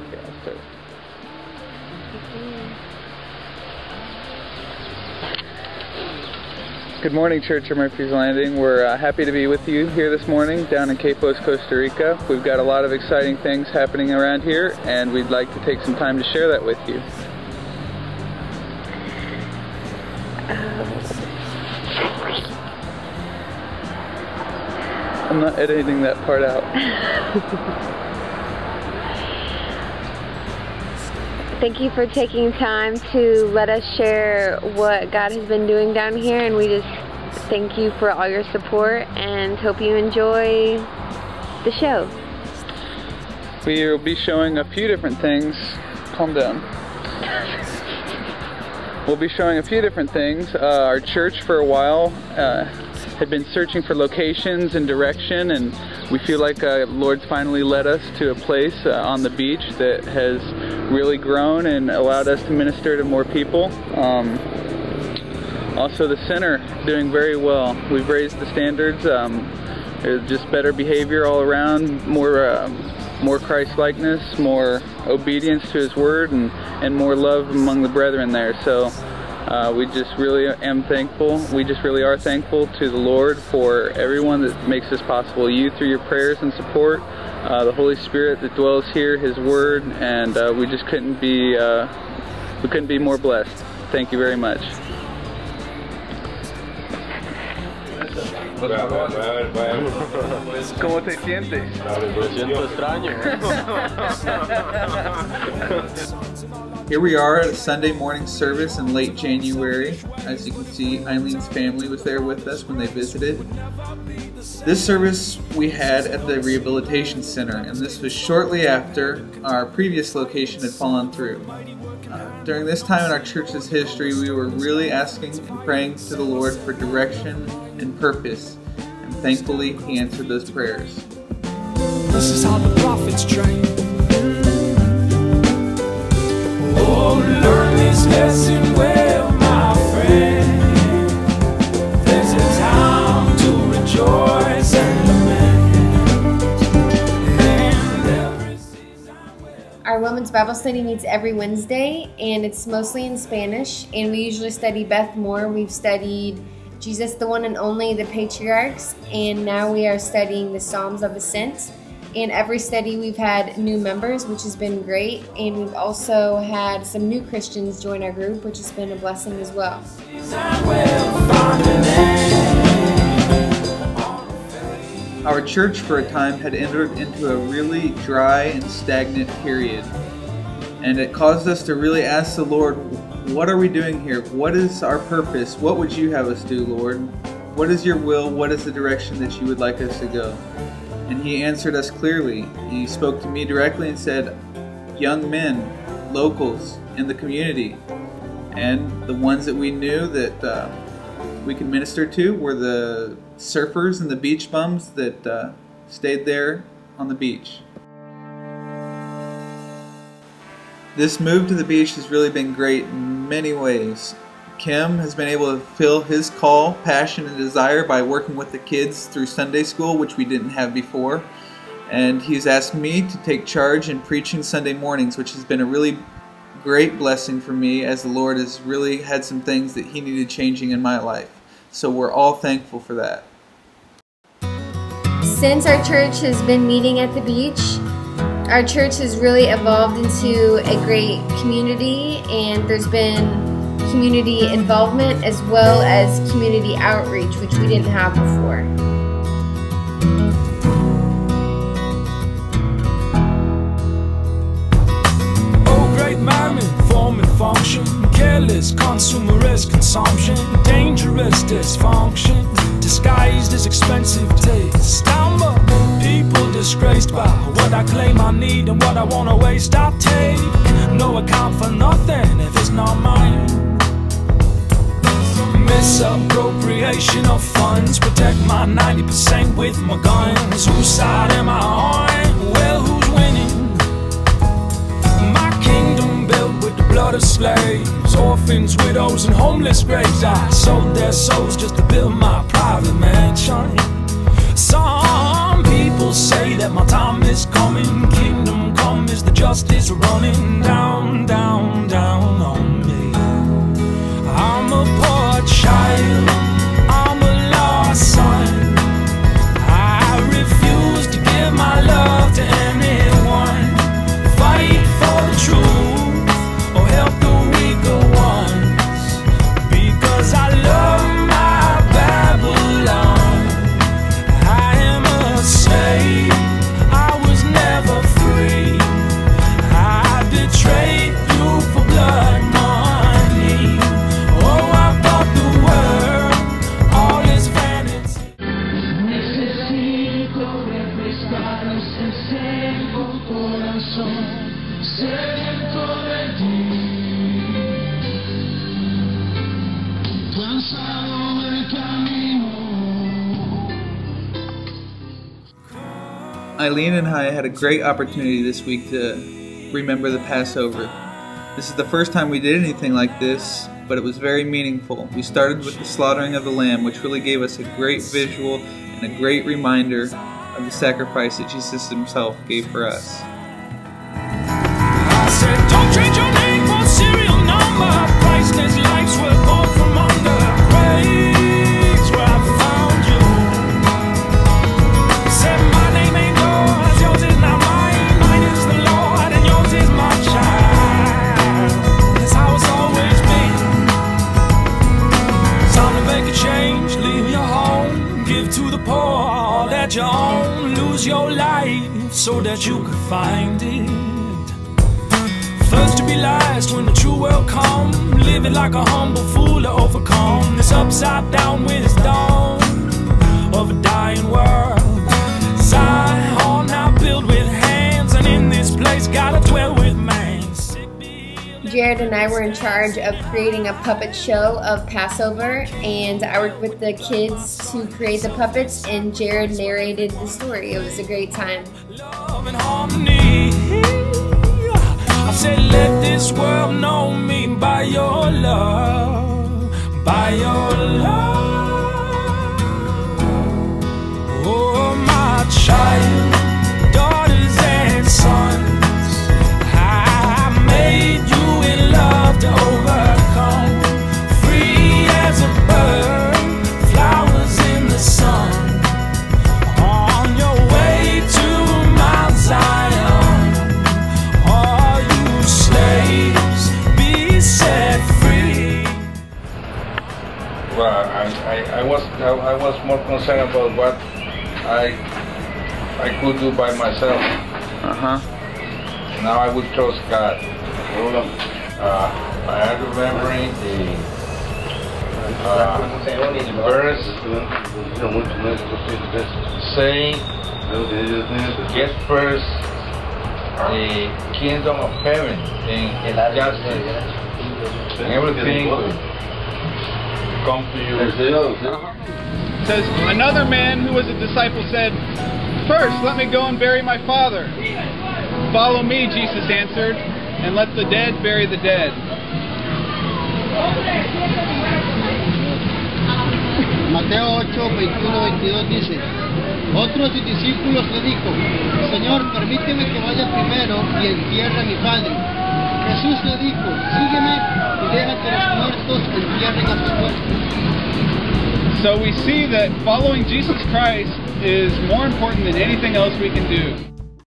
Okay, I'll start. Good morning, Church of Murphy's Landing. We're happy to be with you here this morning down in Costa, Rica. We've got a lot of exciting things happening around here, and we'd like to take some time to share that with you. I'm not editing that part out. Thank you for taking time to let us share what God has been doing down here, and we just thank you for all your support and hope you enjoy the show. We will be showing a few different things. Calm down. We'll be showing a few different things. Our church for a while had been searching for locations and direction, and we feel like Lord's finally led us to a place on the beach that has really grown and allowed us to minister to more people. Also the center doing very well. We've raised the standards. There's just better behavior all around, more Christ-likeness, more obedience to His Word, and more love among the brethren there. So we just really am thankful. We just really are thankful to the Lord for everyone that makes this possible. You through your prayers and support, the Holy Spirit that dwells here, His Word, and we just couldn't be more blessed. Thank you very much. ¿Cómo te sientes? Me siento extraño. Here we are at a Sunday morning service in late January. As you can see, Eileen's family was there with us when they visited. This service we had at the Rehabilitation Center, and this was shortly after our previous location had fallen through. During this time in our church's history, we were really asking and praying to the Lord for direction and purpose, and thankfully He answered those prayers. This is how the prophets train. Oh, learn this lesson well, my friend. There's a time to rejoice and lament. Our women's Bible study meets every Wednesday, and it's mostly in Spanish, and we usually study Beth Moore. We've studied Jesus, the One and Only, the Patriarchs, and now we are studying the Psalms of Ascent. In every study we've had new members, which has been great, and we've also had some new Christians join our group, which has been a blessing as well. Our church for a time had entered into a really dry and stagnant period, and it caused us to really ask the Lord, what are we doing here? What is our purpose? What would you have us do, Lord? What is your will? What is the direction that you would like us to go? And He answered us clearly. He spoke to me directly and said, young men, locals in the community, and the ones that we knew that we could minister to were the surfers and the beach bums that stayed there on the beach. This move to the beach has really been great in many ways. Kim has been able to fill his call, passion, and desire by working with the kids through Sunday school, which we didn't have before. And he's asked me to take charge in preaching Sunday mornings, which has been a really great blessing for me, as the Lord has really had some things that He needed changing in my life. So we're all thankful for that. Since our church has been meeting at the beach, our church has really evolved into a great community, and there's been community involvement as well as community outreach, which we didn't have before. Oh, great mammon, form and function, careless consumerist consumption, dangerous dysfunction, disguised as expensive taste. I'm a people disgraced by what I claim I need and what I want to waste. I take no account for nothing if it's not mine. Misappropriation of funds, protect my 90% with my guns. Whose side am I on? Well, who's winning? My kingdom built with the blood of slaves, orphans, widows, and homeless graves. I sold their souls just to build my private mansion. Some people say that my time is coming. Kingdom come is the justice is running down, down, down on me. I'm a poor child, I'm a lost son. I refuse to give my love to anyone. Fight for the truth or help the weaker ones, because I love my Babylon. I am a slave, I was never free. I betrayed you for blood money. Oh, I bought the world, all is vanity. Necesito refrescar ese seco corazón, sediento de ti. Cansado del camino. Eileen and I had a great opportunity this week to remember the Passover. This is the first time we did anything like this, but it was very meaningful. We started with the slaughtering of the lamb, which really gave us a great visual and a great reminder of the sacrifice that Jesus himself gave for us. I said, don't change your name for serial number. Priceless lives were born from under graves where I found you. Said my name ain't yours, yours is not mine. Mine is the Lord and yours is my child. That's how it's always been. Time to make a change, leave your home, give to the poor all that you own. Lose your life so that you could find it. First to be last when the true world come. Living like a humble fool to overcome this upside down wisdom of a dying world. Zion now built with hands, and in this place gotta dwell with man. Jared and I were in charge of creating a puppet show of Passover, and I worked with the kids to create the puppets, and Jared narrated the story. It was a great time. Love and harmony. I said, let this world know me by your love, by your love. Oh, my child, daughters and sons, I made you in love to overcome. Free as a bird, flowers in the sun, on your way to Mount Zion. All you slaves, be set free. Well, I was more concerned about what I could do by myself. Now I would trust God. I am remembering the verse saying, get first the kingdom of heaven and justice, and everything will come to you. It says, another man who was a disciple said, first, let me go and bury my father. Follow me, Jesus answered, and let the dead bury the dead. Mateo 8, 21-22 dice, otro de sus discípulos le dijo, Señor, permíteme que vaya primero y entierre a mi padre. Jesús le dijo, sígueme y deja que los muertos entierren a sus muertos. So we see that following Jesus Christ is more important than anything else we can do.